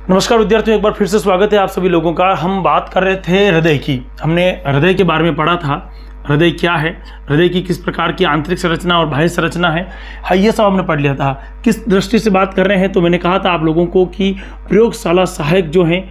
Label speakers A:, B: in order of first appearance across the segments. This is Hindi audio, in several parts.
A: नमस्कार विद्यार्थियों, एक बार फिर से स्वागत है आप सभी लोगों का। हम बात कर रहे थे हृदय की। हमने हृदय के बारे में पढ़ा था, हृदय क्या है, हृदय की किस प्रकार की आंतरिक संरचना और बाह्य संरचना है। हाँ, ये सब हमने पढ़ लिया था। किस दृष्टि से बात कर रहे हैं, तो मैंने कहा था आप लोगों को कि प्रयोगशाला सहायक जो हैं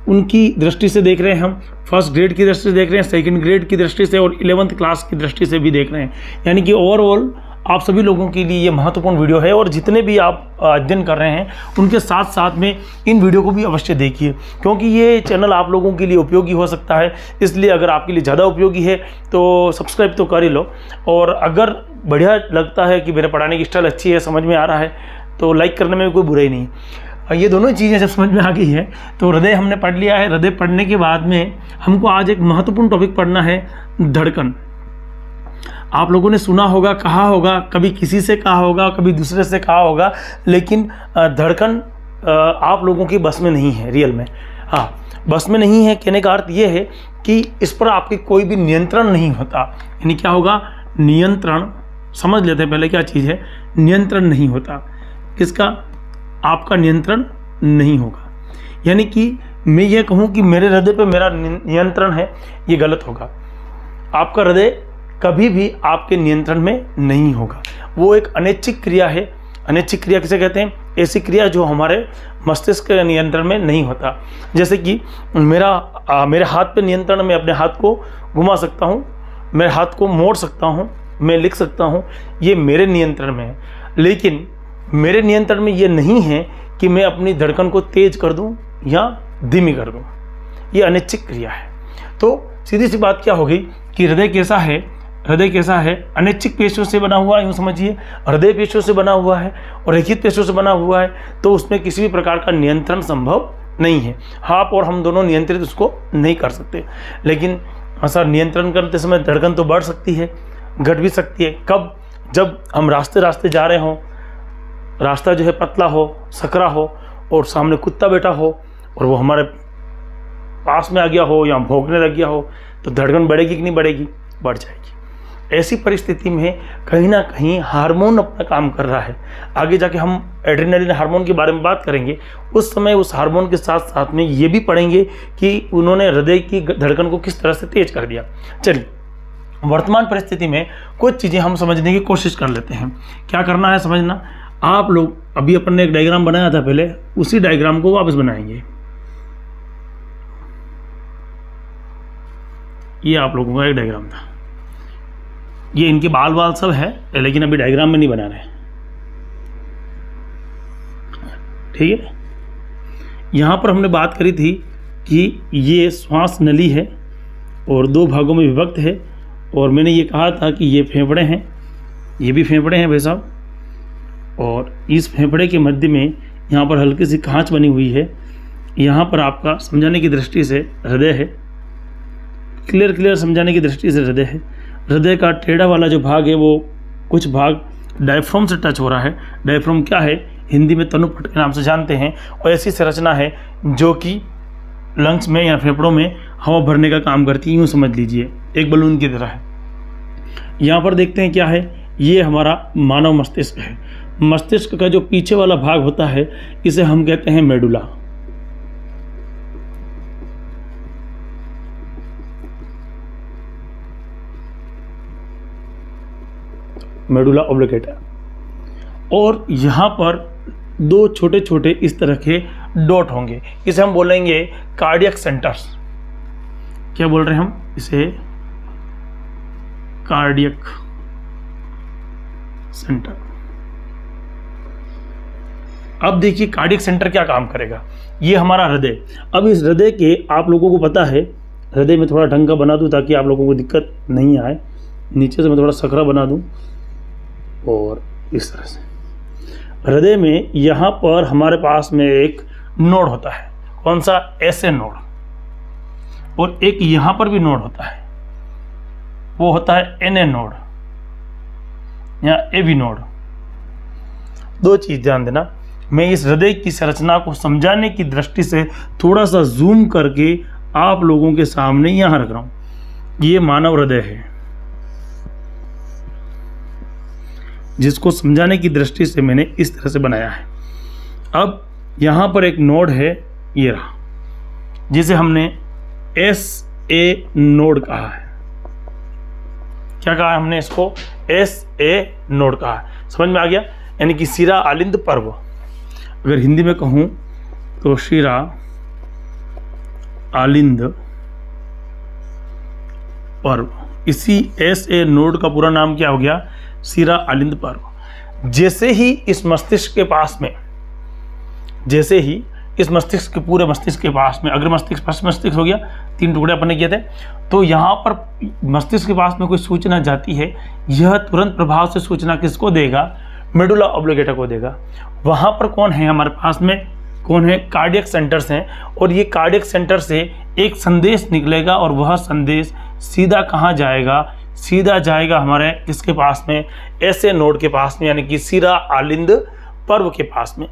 A: उनकी दृष्टि से देख रहे हैं हम, फर्स्ट ग्रेड की दृष्टि से देख रहे हैं, सेकंड ग्रेड की दृष्टि से और 11th क्लास की दृष्टि से भी देख रहे हैं। यानी कि ओवरऑल आप सभी लोगों के लिए ये महत्वपूर्ण वीडियो है और जितने भी आप अध्ययन कर रहे हैं उनके साथ साथ में इन वीडियो को भी अवश्य देखिए, क्योंकि ये चैनल आप लोगों के लिए उपयोगी हो सकता है। इसलिए अगर आपके लिए ज़्यादा उपयोगी है तो सब्सक्राइब तो कर ही लो, और अगर बढ़िया लगता है कि मेरे पढ़ाने की स्टाइल अच्छी है, समझ में आ रहा है, तो लाइक करने में कोई बुराई नहीं है। ये दोनों चीज़ें जब समझ में आ गई है तो हृदय हमने पढ़ लिया है। हृदय पढ़ने के बाद में हमको आज एक महत्वपूर्ण टॉपिक पढ़ना है, धड़कन। आप लोगों ने सुना होगा, कहा होगा, कभी किसी से कहा होगा, कभी दूसरे से कहा होगा, लेकिन धड़कन आप लोगों की बस में नहीं है रियल में। हाँ, बस में नहीं है कहने का अर्थ ये है कि इस पर आपकी कोई भी नियंत्रण नहीं होता। यानी क्या होगा, नियंत्रण। समझ लेते हैं पहले क्या चीज़ है। नियंत्रण नहीं होता। किसका? आपका नियंत्रण नहीं होगा। यानी कि मैं ये कहूँ कि मेरे हृदय पे मेरा नियंत्रण है, ये गलत होगा। आपका हृदय कभी भी आपके नियंत्रण में नहीं होगा। वो एक अनैच्छिक क्रिया है। अनैच्छिक क्रिया किसे कहते हैं? ऐसी क्रिया जो हमारे मस्तिष्क के नियंत्रण में नहीं होता। जैसे कि मेरे हाथ पे नियंत्रण, मैं अपने हाथ को घुमा सकता हूँ, मेरे हाथ को मोड़ सकता हूँ, मैं लिख सकता हूँ, ये मेरे नियंत्रण में है। लेकिन मेरे नियंत्रण में ये नहीं है कि मैं अपनी धड़कन को तेज कर दूँ या धीमी कर दूँ। ये अनैच्छिक क्रिया है। तो सीधी सी बात क्या होगी कि हृदय कैसा है? हृदय कैसा है? अनैच्छिक पेशियों से बना हुआ है, यूँ समझिए। हृदय पेशियों से बना हुआ है और रैखिक पेशियों से बना हुआ है, तो उसमें किसी भी प्रकार का नियंत्रण संभव नहीं है। आप और हम दोनों नियंत्रित उसको नहीं कर सकते। लेकिन सर, नियंत्रण करते समय धड़कन तो बढ़ सकती है, घट भी सकती है। कब? जब हम रास्ते जा रहे हों, रास्ता जो है पतला हो, सकरा हो और सामने कुत्ता बैठा हो और वो हमारे पास में आ गया हो या भौंकने लग गया हो, तो धड़कन बढ़ेगी कि नहीं बढ़ेगी? बढ़ जाएगी। ऐसी परिस्थिति में कहीं ना कहीं हार्मोन अपना काम कर रहा है। आगे जाके हम एड्रेनलिन हार्मोन के बारे में बात करेंगे। उस समय उस हार्मोन के साथ साथ में ये भी पढ़ेंगे कि उन्होंने हृदय की धड़कन को किस तरह से तेज कर दिया। चलिए, वर्तमान परिस्थिति में कुछ चीज़ें हम समझने की कोशिश कर लेते हैं। क्या करना है समझना। आप लोग, अभी अपन ने एक डायग्राम बनाया था पहले, उसी डायग्राम को वापस बनाएंगे। ये आप लोगों का एक डायग्राम था। ये इनके बाल सब है, लेकिन अभी डायग्राम में नहीं बना रहे। ठीक है। यहाँ पर हमने बात करी थी कि ये श्वास नली है और दो भागों में विभक्त है, और मैंने ये कहा था कि ये फेफड़े हैं, ये भी फेफड़े हैं भाई साहब, और इस फेफड़े के मध्य में यहाँ पर हल्की सी खांच बनी हुई है। यहाँ पर आपका समझाने की दृष्टि से हृदय है, क्लियर समझाने की दृष्टि से हृदय है। हृदय का टेढ़ा वाला जो भाग है, वो कुछ भाग डायफ्राम से टच हो रहा है। डायफ्राम क्या है? हिंदी में तनुपट के नाम से जानते हैं, और ऐसी संरचना है जो कि लंग्स में या फेफड़ों में हवा भरने का काम करती है। यूँ समझ लीजिए, एक बलून की तरह है। यहाँ पर देखते हैं क्या है, ये हमारा मानव मस्तिष्क है। मस्तिष्क का जो पीछे वाला भाग होता है, इसे हम कहते हैं मेडुला। मेडुला ऑब्लिगेटा। और यहाँ पर दो छोटे छोटे इस तरह के डॉट होंगे, इसे हम बोलेंगे कार्डियक सेंटर्स। क्या बोल रहे हैं हम इसे? Cardiac centre. अब देखिए कार्डियक सेंटर क्या काम करेगा। ये हमारा हृदय। अब इस हृदय के, आप लोगों को पता है, हृदय में थोड़ा ढंग का बना दूं ताकि आप लोगों को दिक्कत नहीं आए। नीचे से मैं थोड़ा सकरा बना दूं और इस तरह से। हृदय में यहाँ पर हमारे पास में एक नोड होता है। कौन सा? ऐसे नोड। और एक यहाँ पर भी नोड होता है, वो होता है एनए नोड या एवी नोड। दो चीज ध्यान देना। मैं इस हृदय की संरचना को समझाने की दृष्टि से थोड़ा सा जूम करके आप लोगों के सामने यहाँ रख रहा हूँ। ये मानव हृदय है। जिसको समझाने की दृष्टि से मैंने इस तरह से बनाया है। अब यहाँ पर एक नोड है ये रहा, जिसे हमने SA नोड कहा है। क्या कहा है हमने इसको? SA नोड कहा है। समझ में आ गया? यानी कि शिरा आलिंद पर्व, अगर हिंदी में कहूं तो शिरा आलिंद पर्व। इसी SA नोड का पूरा नाम क्या हो गया? शिरा आलिंद पर्व। जैसे ही इस मस्तिष्क के पास में, जैसे ही इस मस्तिष्क के पूरे मस्तिष्क के पास में, अग्र मस्तिष्क, पश्च मस्तिष्क हो गया, 3 टुकड़े अपन ने किए थे, तो यहाँ पर मस्तिष्क के पास में कोई सूचना जाती है, यह तुरंत प्रभाव से सूचना किसको देगा? मेडुला ऑब्लिगेटा को देगा। वहाँ पर कौन है हमारे पास में? कौन है? कार्डियक सेंटर्स हैं, और ये कार्डियक सेंटर से एक संदेश निकलेगा, और वह संदेश सीधा कहाँ जाएगा? सीधा जाएगा हमारे किसके पास में? SA नोड के पास में, यानी कि शिरा आलिंद पर्व के पास में।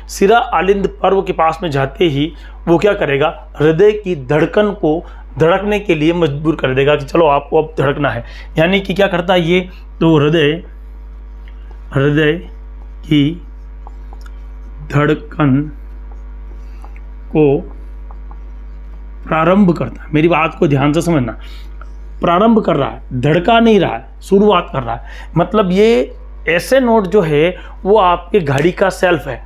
A: शिरा आलिंद पर्व के पास में जाते ही वो क्या करेगा? हृदय की धड़कन को धड़कने के लिए मजबूर कर देगा कि चलो आपको अब धड़कना है। यानी कि क्या करता है ये? तो हृदय की धड़कन को प्रारंभ करता है। मेरी बात को ध्यान से समझना, प्रारंभ कर रहा है, धड़का नहीं रहा है, शुरुआत कर रहा है। मतलब ये SA नोड जो है वो आपके गाड़ी का सेल्फ है।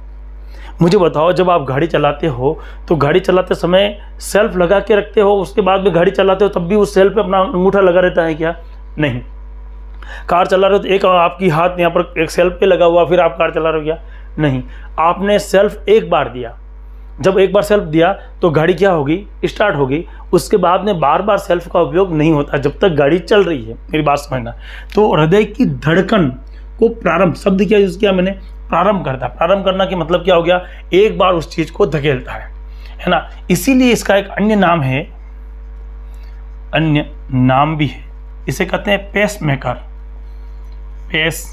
A: मुझे बताओ, जब आप गाड़ी चलाते हो तो गाड़ी चलाते समय सेल्फ लगा के रखते हो, उसके बाद में गाड़ी चलाते हो तब भी उस सेल्फ पे अपना अंगूठा लगा रहता है क्या? नहीं। कार चला रहे हो तो एक आपकी हाथ यहाँ पर एक सेल्फ पे लगा हुआ, फिर आप कार चला रहे हो क्या? नहीं। आपने सेल्फ एक बार दिया, जब एक बार सेल्फ दिया तो गाड़ी क्या होगी? स्टार्ट होगी। उसके बाद में बार बार सेल्फ का उपयोग नहीं होता जब तक गाड़ी चल रही है। मेरी बात समझना। तो हृदय की धड़कन को प्रारंभ, शब्द क्या यूज किया मैंने? प्रारंभ करता। प्रारंभ करना के मतलब क्या हो गया? एक बार उस चीज को धकेलता है ना। इसीलिए इसका एक अन्य नाम है, अन्य नाम भी है, इसे कहते हैं पेस मेकर। पेस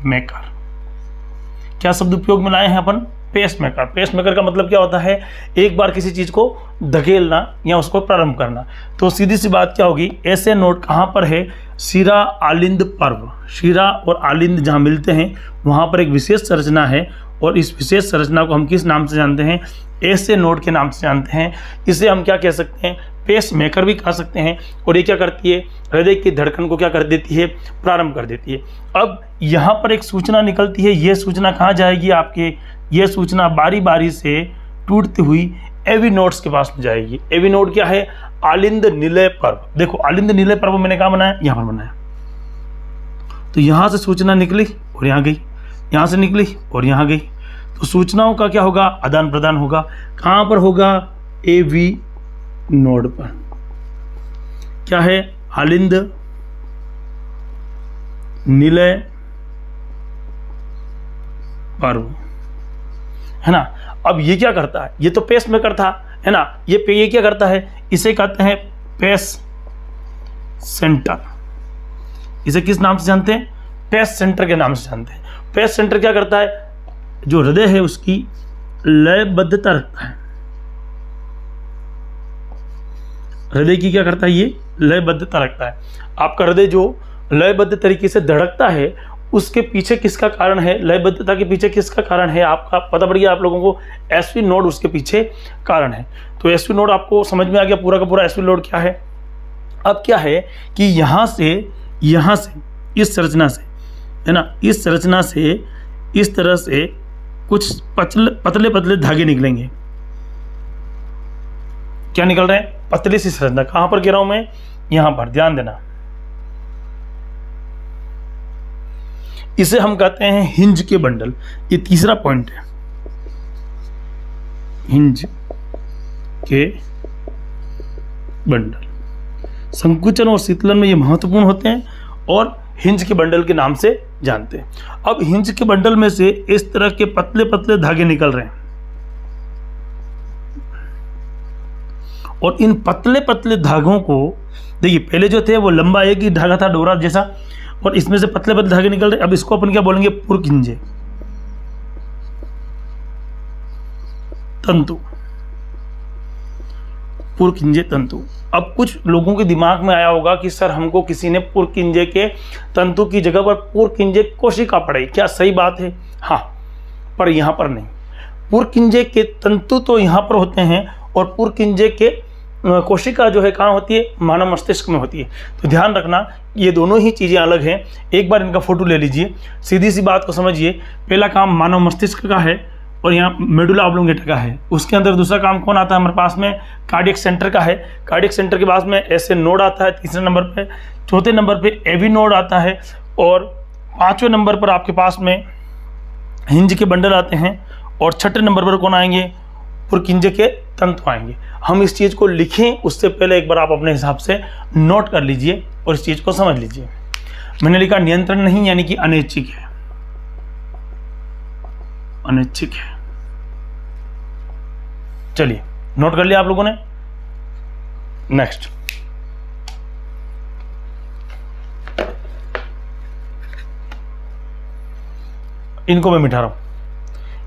A: मेकर क्या शब्द उपयोग में लाए हैं अपन? Pacemaker. पेस मेकर का मतलब क्या होता है? एक बार किसी चीज को धकेलना या उसको प्रारंभ करना। तो सीधी सी बात क्या होगी? SA नोड कहाँ पर है? शिरा आलिंद पर्व। शिरा और आलिंद जहाँ मिलते हैं वहाँ पर एक विशेष संरचना है, और इस विशेष संरचना को हम किस नाम से जानते हैं? SA नोड के नाम से जानते हैं। इसे हम क्या कह सकते हैं? पेस मेकर भी कह सकते हैं। और ये क्या करती है? हृदय की धड़कन को क्या कर देती है? प्रारंभ कर देती है। अब यहाँ पर एक सूचना निकलती है, ये सूचना कहाँ जाएगी आपके? ये सूचना बारी बारी से टूटती हुई AV नोड्स के पास में जाएगी। AV नोड क्या है? आलिंद निलय पर्व। देखो, आलिंद निलय पर्व मैंने कहाँ बनाया? यहाँ पर बनाया। तो यहाँ से सूचना निकली और यहाँ गई, यहाँ से निकली और यहाँ गई। तो सूचनाओं का क्या होगा? आदान प्रदान होगा। कहाँ पर होगा? AV नोड पर। क्या है? आलिंद निलय पर्व, है ना। अब ये क्या करता है? ये तो पेस मेकर था, है ना। ये क्या करता है? इसे कहते हैं पेस सेंटर। इसे किस नाम से जानते हैं? पेस सेंटर के नाम से जानते हैं। पेस सेंटर क्या करता है? जो हृदय है उसकी लयबद्धता रखता है। हृदय की क्या करता है? ये लयबद्धता रखता है। आपका हृदय जो लयबद्ध तरीके से धड़कता है, उसके पीछे किसका कारण है? लयबद्धता के पीछे किसका कारण है? आपका पता पड़ गया आप लोगों को? SV नोड उसके पीछे कारण है। तो SV नोड आपको समझ में आ गया पूरा का पूरा SV नोड क्या है। अब क्या है कि यहाँ से इस संरचना से, है ना, इस संरचना से इस तरह से कुछ पतले पतले धागे निकलेंगे। क्या निकल रहे हैं? पतली सी संरचना। कहां पर कह रहा हूं मैं? यहां पर, ध्यान देना। इसे हम कहते हैं हिंज के बंडल। ये तीसरा पॉइंट है, हिंज के बंडल। संकुचन और शीतलन में ये महत्वपूर्ण होते हैं और हिंज के बंडल के नाम से जानते हैं। अब हिंज के बंडल में से इस तरह के पतले पतले धागे निकल रहे हैं, और इन पतले पतले धागों को देखिए, पहले जो थे वो लंबा एक ही धागा था, डोरा जैसा, और इसमें से पतले पतले धागे निकल रहे। अब इसको अपन क्या बोलेंगे? पुरकिंजे, तंतु, पुरकिंजे तंतु। अब कुछ लोगों के दिमाग में आया होगा कि सर हमको किसी ने पुरकिंजे के तंतु की जगह पर पुरकिंजे कोशिका पढ़ाई, क्या सही बात है? हाँ, पर यहां पर नहीं। पुरकिंजे के तंतु तो यहाँ पर होते हैं और पुरकिंजे के कोशिका जो है कहाँ होती है, मानव मस्तिष्क में होती है। तो ध्यान रखना ये दोनों ही चीज़ें अलग हैं। एक बार इनका फोटो ले लीजिए, सीधी सी बात को समझिए। पहला काम मानव मस्तिष्क का है और यहाँ मेडुला ऑब्लोंगेटा का है। उसके अंदर दूसरा काम कौन आता है हमारे पास में, कार्डियक सेंटर का है। कार्डियक सेंटर के पास में ऐसे नोड आता है तीसरे नंबर पे, चौथे नंबर पे एवी नोड आता है और पाँचवें नंबर पर आपके पास में हिंज के बंडल आते हैं और छठे नंबर पर कौन आएंगे, पुरकिंजे के तंतु आएंगे। हम इस चीज़ को लिखें उससे पहले एक बार आप अपने हिसाब से नोट कर लीजिए और इस चीज़ को समझ लीजिए। मैंने लिखा नियंत्रण नहीं यानी कि अनैच्छिक है, अनैच्छिक है। चलिए नोट कर लिया आप लोगों ने। नेक्स्ट, इनको मैं मिटा रहा हूं।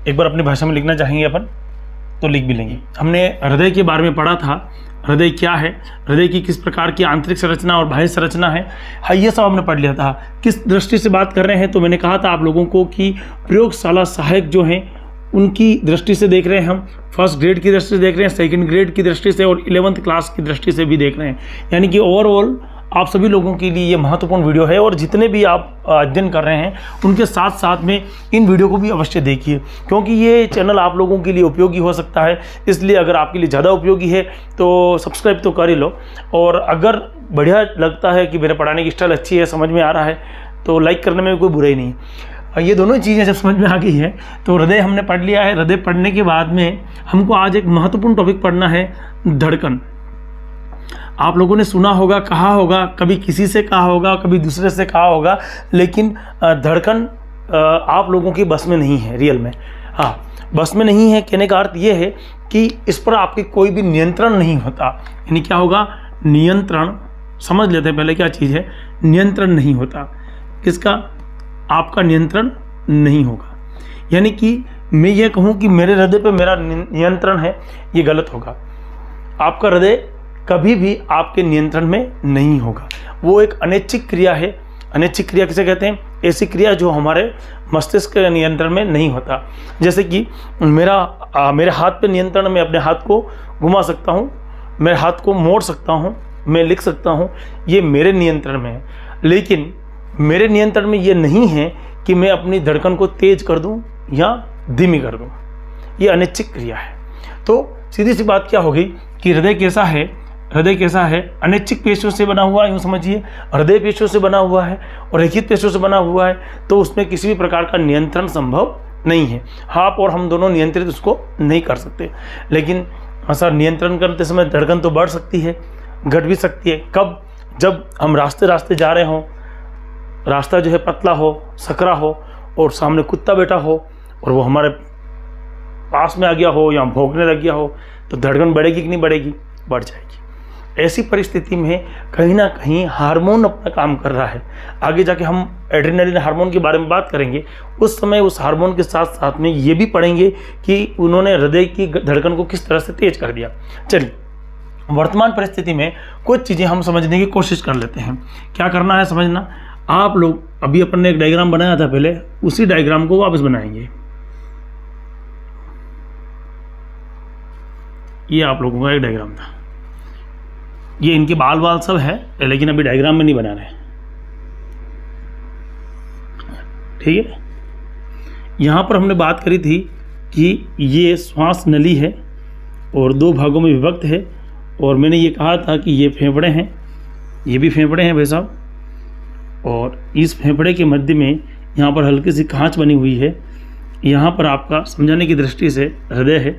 A: एक बार अपनी भाषा में लिखना चाहेंगे अपन तो लिख भी लेंगे। हमने हृदय के बारे में पढ़ा था, हृदय क्या है, हृदय की किस प्रकार की आंतरिक संरचना और बाह्य संरचना है, हाँ ये सब हमने पढ़ लिया था। किस दृष्टि से बात कर रहे हैं, तो मैंने कहा था आप लोगों को कि प्रयोगशाला सहायक जो हैं उनकी दृष्टि से देख रहे हैं हम, फर्स्ट ग्रेड की दृष्टि से देख रहे हैं, सेकंड ग्रेड की दृष्टि से और 11th क्लास की दृष्टि से भी देख रहे हैं। यानी कि ओवरऑल आप सभी लोगों के लिए ये महत्वपूर्ण वीडियो है और जितने भी आप अध्ययन कर रहे हैं उनके साथ साथ में इन वीडियो को भी अवश्य देखिए, क्योंकि ये चैनल आप लोगों के लिए उपयोगी हो सकता है। इसलिए अगर आपके लिए ज़्यादा उपयोगी है तो सब्सक्राइब तो कर ही लो, और अगर बढ़िया लगता है कि मेरे पढ़ाने की स्टाइल अच्छी है, समझ में आ रहा है, तो लाइक करने में कोई बुराई नहीं है। ये दोनों चीज़ें जब समझ में आ गई है तो हृदय हमने पढ़ लिया है। हृदय पढ़ने के बाद में हमको आज एक महत्वपूर्ण टॉपिक पढ़ना है, धड़कन। आप लोगों ने सुना होगा, कहा होगा, कभी किसी से कहा होगा, कभी दूसरे से कहा होगा, लेकिन धड़कन आप लोगों की बस में नहीं है रियल में। हाँ, बस में नहीं है कहने का अर्थ ये है कि इस पर आपकी कोई भी नियंत्रण नहीं होता। यानी क्या होगा, नियंत्रण। समझ लेते हैं पहले क्या चीज़ है, नियंत्रण नहीं होता। किसका, आपका नियंत्रण नहीं होगा। यानी कि मैं ये कहूँ कि मेरे हृदय पे मेरा नियंत्रण है, ये गलत होगा। आपका हृदय कभी भी आपके नियंत्रण में नहीं होगा। वो एक अनैच्छिक क्रिया है। अनैच्छिक क्रिया किसे कहते हैं, ऐसी क्रिया जो हमारे मस्तिष्क के नियंत्रण में नहीं होता। जैसे कि मेरे हाथ पे नियंत्रण, मैं अपने हाथ को घुमा सकता हूँ, मेरे हाथ को मोड़ सकता हूँ, मैं लिख सकता हूँ, ये मेरे नियंत्रण में है। लेकिन मेरे नियंत्रण में ये नहीं है कि मैं अपनी धड़कन को तेज कर दूँ या धीमी कर दूँ। ये अनैच्छिक क्रिया है। तो सीधी सी बात क्या होगी कि हृदय कैसा है, हृदय कैसा है, अनैच्छिक पेशियों से बना हुआ है, यूँ समझिए। हृदय पेशियों से बना हुआ है और रैखिक पेशियों से बना हुआ है, तो उसमें किसी भी प्रकार का नियंत्रण संभव नहीं है। आप और हम दोनों नियंत्रित उसको नहीं कर सकते। लेकिन सर नियंत्रण करते समय धड़कन तो बढ़ सकती है, घट भी सकती है। कब, जब हम रास्ते जा रहे हों, रास्ता जो है पतला हो, सकरा हो और सामने कुत्ता बैठा हो और वो हमारे पास में आ गया हो या भौंकने लग गया हो, तो धड़कन बढ़ेगी कि नहीं बढ़ेगी, बढ़ जाएगी। ऐसी परिस्थिति में कहीं ना कहीं हार्मोन अपना काम कर रहा है। आगे जाके हम एड्रेनलिन हार्मोन के बारे में बात करेंगे, उस समय उस हार्मोन के साथ साथ में ये भी पढ़ेंगे कि उन्होंने हृदय की धड़कन को किस तरह से तेज कर दिया। चलिए, वर्तमान परिस्थिति में कुछ चीज़ें हम समझने की कोशिश कर लेते हैं। क्या करना है समझना। आप लोग, अभी अपन ने एक डायग्राम बनाया था पहले, उसी डायग्राम को वापस बनाएंगे। ये आप लोगों का एक डायग्राम था, ये इनके बाल सब है, लेकिन अभी डायग्राम में नहीं बना रहे। ठीक है, यहाँ पर हमने बात करी थी कि ये श्वास नली है और दो भागों में विभक्त है, और मैंने ये कहा था कि ये फेफड़े हैं, ये भी फेफड़े हैं भाई साहब, और इस फेफड़े के मध्य में यहाँ पर हल्की सी खांच बनी हुई है। यहाँ पर आपका समझाने की दृष्टि से हृदय है,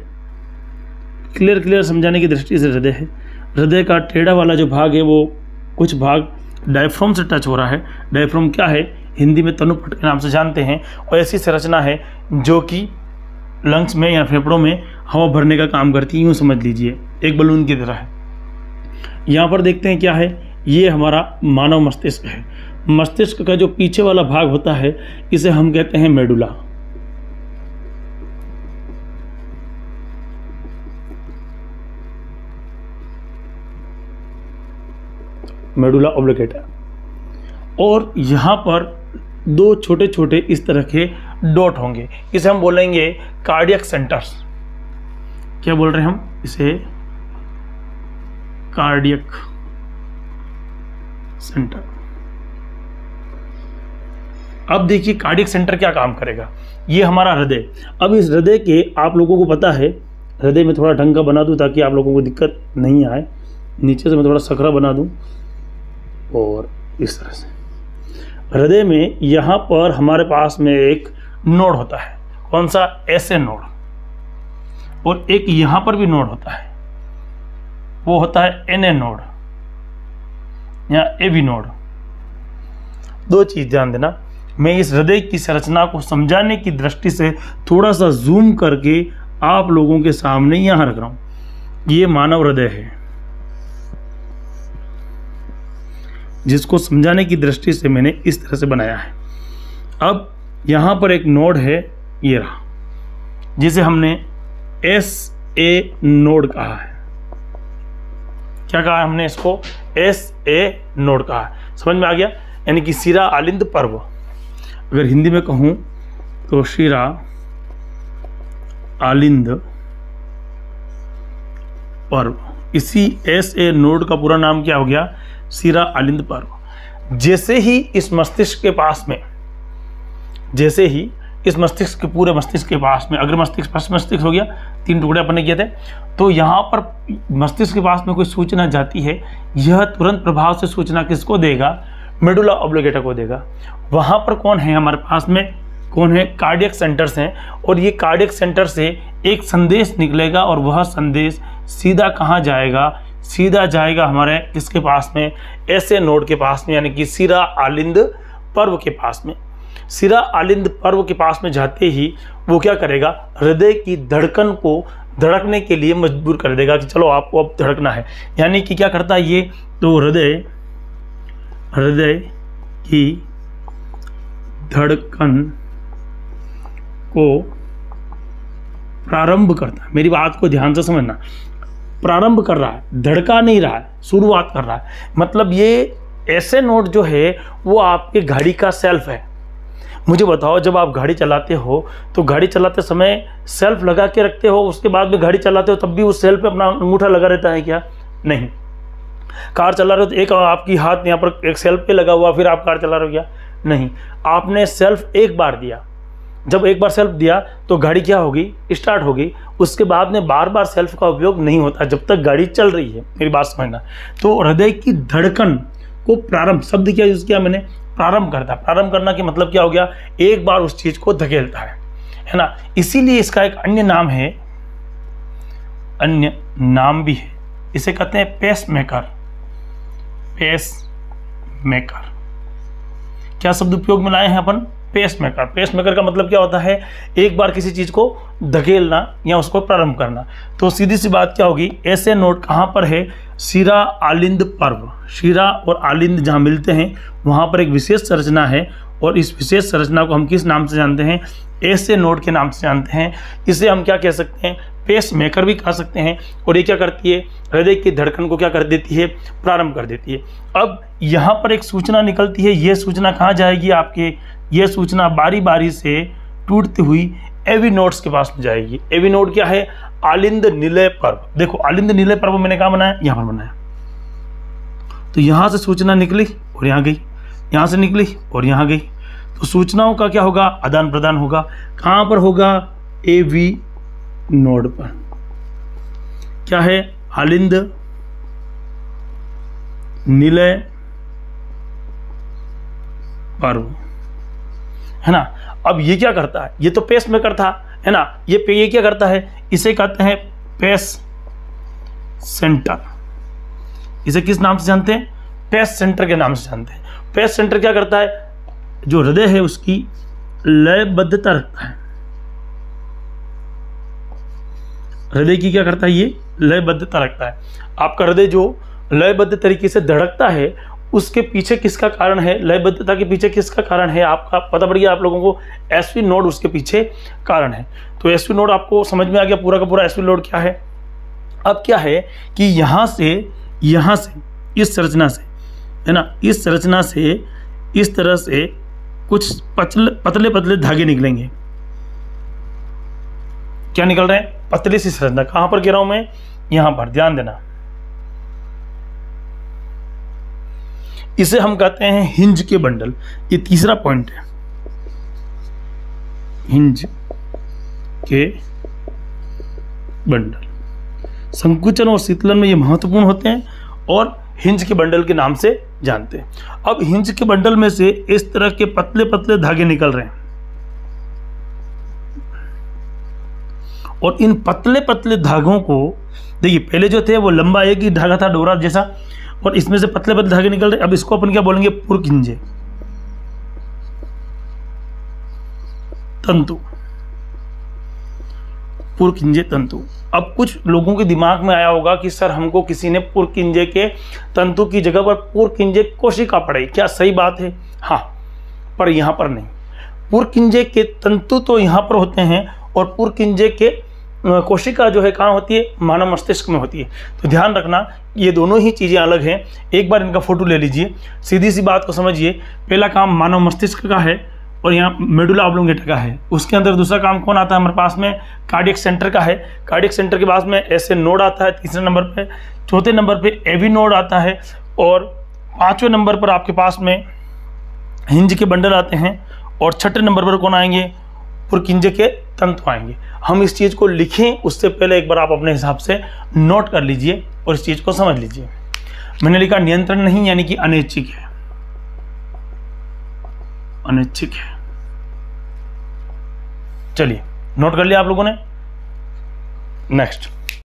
A: क्लियर समझाने की दृष्टि से हृदय है। हृदय का टेढ़ा वाला जो भाग है वो कुछ भाग डायफ्राम से टच हो रहा है। डायफ्राम क्या है, हिंदी में तनुपट के नाम से जानते हैं, और ऐसी संरचना है जो कि लंग्स में या फेफड़ों में हवा भरने का काम करती है, यूँ समझ लीजिए, एक बलून की तरह है। यहाँ पर देखते हैं क्या है, ये हमारा मानव मस्तिष्क है। मस्तिष्क का जो पीछे वाला भाग होता है इसे हम कहते हैं मेडुला। मेडुला ऑब्लिगेटा। और यहाँ पर दो छोटे छोटे इस तरह के डॉट होंगे। इसे हम बोलेंगे कार्डियक सेंटर्स। क्या बोल रहे हैं हम इसे? Cardiac centre. अब देखिए कार्डियक सेंटर क्या काम करेगा। ये हमारा हृदय। अब इस हृदय के आप लोगों को पता है, हृदय में थोड़ा ढंग का बना दूं ताकि आप लोगों को दिक्कत नहीं आए। नीचे से मैं थोड़ा सकरा बना दूं और इस तरह से। हृदय में यहाँ पर हमारे पास में एक नोड होता है। कौन सा? ऐसे नोड। और एक यहाँ पर भी नोड होता है, वो होता है एन ए नोड या ए बी नोड। दो चीज ध्यान देना। मैं इस हृदय की संरचना को समझाने की दृष्टि से थोड़ा सा जूम करके आप लोगों के सामने यहां रख रहा हूं। ये मानव हृदय है, जिसको समझाने की दृष्टि से मैंने इस तरह से बनाया है। अब यहां पर एक नोड है, ये रहा, जिसे हमने एस ए नोड कहा है। क्या कहा है हमने इसको? एस ए नोड कहा है। समझ में आ गया? यानी कि शिरा आलिंद पर्व। अगर हिंदी में कहूं तो शिरा आलिंद पर्व। इसी एस ए नोड का पूरा नाम क्या हो गया? शिरा आलिंद पर्व। जैसे ही इस मस्तिष्क के पास में, जैसे ही इस मस्तिष्क के पूरे मस्तिष्क के पास में, अग्र मस्तिष्क, पश्चिम मस्तिष्क हो गया, 3 टुकड़े अपन ने किए थे, तो यहाँ पर मस्तिष्क के पास में कोई सूचना जाती है, यह तुरंत प्रभाव से सूचना किसको देगा? मेडुला ऑब्लिगेटा को देगा। वहाँ पर कौन है हमारे पास में? कौन है? कार्डियक सेंटर्स हैं। और ये कार्डियक सेंटर से एक संदेश निकलेगा और वह संदेश सीधा कहाँ जाएगा? सीधा जाएगा हमारे किसके पास में? ऐसे नोड के पास में, यानी कि शिरा आलिंद पर्व के पास में। शिरा आलिंद पर्व के पास में जाते ही वो क्या करेगा? हृदय की धड़कन को धड़कने के लिए मजबूर कर देगा कि चलो आपको अब धड़कना है। यानी कि क्या करता है ये? तो हृदय की धड़कन को प्रारंभ करता है। मेरी बात को ध्यान से समझना। प्रारंभ कर रहा है, धड़का नहीं रहा है, शुरुआत कर रहा है। मतलब ये ऐसे नोड जो है वो आपके गाड़ी का सेल्फ है। मुझे बताओ, जब आप गाड़ी चलाते हो तो गाड़ी चलाते समय सेल्फ लगा के रखते हो, उसके बाद में गाड़ी चलाते हो तब भी उस सेल्फ पे अपना अंगूठा लगा रहता है क्या? नहीं। कार चला रहे हो तो एक आपकी हाथ यहाँ पर एक सेल्फ पे लगा हुआ, फिर आप कार चला रहे हो क्या? नहीं। आपने सेल्फ एक बार दिया, जब एक बार सेल्फ दिया तो गाड़ी क्या होगी? स्टार्ट होगी। उसके बाद में बार बार सेल्फ का उपयोग नहीं होता जब तक गाड़ी चल रही है। मेरी बात समझना। तो हृदय की धड़कन को प्रारंभ, शब्द क्या यूज किया मैंने? प्रारंभ करता। प्रारंभ करना के मतलब क्या हो गया? एक बार उस चीज को धकेलता है ना। इसीलिए इसका एक अन्य नाम है, अन्य नाम भी है, इसे कहते हैं पेस मेकर। पेस मेकर क्या शब्द उपयोग में लाए हैं अपन? Pacemaker. पेस मेकर का मतलब क्या होता है? एक बार किसी चीज को धकेलना या उसको प्रारंभ करना। तो सीधी सी बात क्या होगी? ऐसे नोड कहां पर है? शिरा आलिंद पर्व। शिरा और आलिंद जहां मिलते हैं वहां पर एक विशेष संरचना है, और इस विशेष संरचना को हम किस नाम से जानते हैं? ऐसे नोड के नाम से जानते हैं। इसे हम क्या कह सकते हैं? पेस मेकर भी कह सकते हैं। और ये क्या करती है? हृदय की धड़कन को क्या कर देती है? प्रारंभ कर देती है। अब यहाँ पर एक सूचना निकलती है। ये सूचना कहाँ जाएगी आपके? ये सूचना बारी बारी से टूटती हुई एवी नोड्स के पास में जाएगी। एवी नोड क्या है? आलिंद निलय पर्व। देखो आलिंद निलय पर्व मैंने कहाँ बनाया? यहाँ पर बनाया। तो यहाँ से सूचना निकली और यहाँ गई, यहाँ से निकली और यहाँ गई। तो सूचनाओं का क्या होगा? आदान प्रदान होगा। कहाँ पर होगा? एवी नोड पर। क्या है? आलिंद निलय पर्व, है ना। अब ये क्या करता है? ये तो पेस मेकर था, है ना। ये क्या करता है? इसे कहते हैं पेस सेंटर। इसे किस नाम से जानते हैं? पेस सेंटर के नाम से जानते हैं। पेस सेंटर क्या करता है? जो हृदय है उसकी लयबद्धता रखता है। हृदय की क्या करता है? ये लयबद्धता रखता है। आपका हृदय जो लयबद्ध तरीके से धड़कता है, उसके पीछे किसका कारण है? लयबद्धता के पीछे किसका कारण है? आपका पता पड़ गया आप लोगों को? एसवी नोड उसके पीछे कारण है। तो एसवी नोड आपको समझ में आ गया पूरा का पूरा एसवी नोड क्या है। अब क्या है कि यहाँ से इस संरचना से, है ना, इस संरचना से इस तरह से कुछ पतले पतले धागे निकलेंगे। क्या निकल रहे हैं? पतली सी संरचना। कहां पर गिरा हूं मैं? यहां पर, ध्यान देना। इसे हम कहते हैं हिंज के बंडल। ये तीसरा पॉइंट है, हिंज के बंडल। संकुचन और शीतलन में ये महत्वपूर्ण होते हैं और हिंज के बंडल के नाम से जानते हैं। अब हिंज के बंडल में से इस तरह के पतले पतले धागे निकल रहे हैं और इन पतले पतले धागों को देखिए, पहले जो थे वो लंबा एक ही धागा था डोरा जैसा, और इसमें से पतले पतले धागे निकल रहे। अब इसको अपन क्या बोलेंगे? पुरकिंजे, तंतु, पुरकिंजे तंतु। अब कुछ लोगों के दिमाग में आया होगा कि सर हमको किसी ने पुरकिंजे के तंतु की जगह पर पुरकिंजे कोशिका पढ़ाई, क्या सही बात है? हाँ, पर यहां पर नहीं। पुरकिंजे के तंतु तो यहां पर होते हैं और पुरकिंजे के कोशिका जो है कहाँ होती है? मानव मस्तिष्क में होती है। तो ध्यान रखना, ये दोनों ही चीज़ें अलग हैं। एक बार इनका फोटो ले लीजिए, सीधी सी बात को समझिए। पहला काम मानव मस्तिष्क का है और यहाँ मेडुला ऑब्लोंगेटा का है। उसके अंदर दूसरा काम कौन आता है हमारे पास में? कार्डियक सेंटर का है। कार्डियक सेंटर के पास में ऐसे नोड आता है तीसरे नंबर पे, चौथे नंबर पे एवी नोड आता है और पाँचवें नंबर पर आपके पास में हिंज के बंडल आते हैं और छठे नंबर पर कौन आएंगे? पुरकिंजे के तंतु आएंगे। हम इस चीज़ को लिखें उससे पहले एक बार आप अपने हिसाब से नोट कर लीजिए और इस चीज़ को समझ लीजिए। मैंने लिखा नियंत्रण नहीं, यानी कि अनैच्छिक है, अनैच्छिक है। चलिए, नोट कर लिया आप लोगों ने। नेक्स्ट,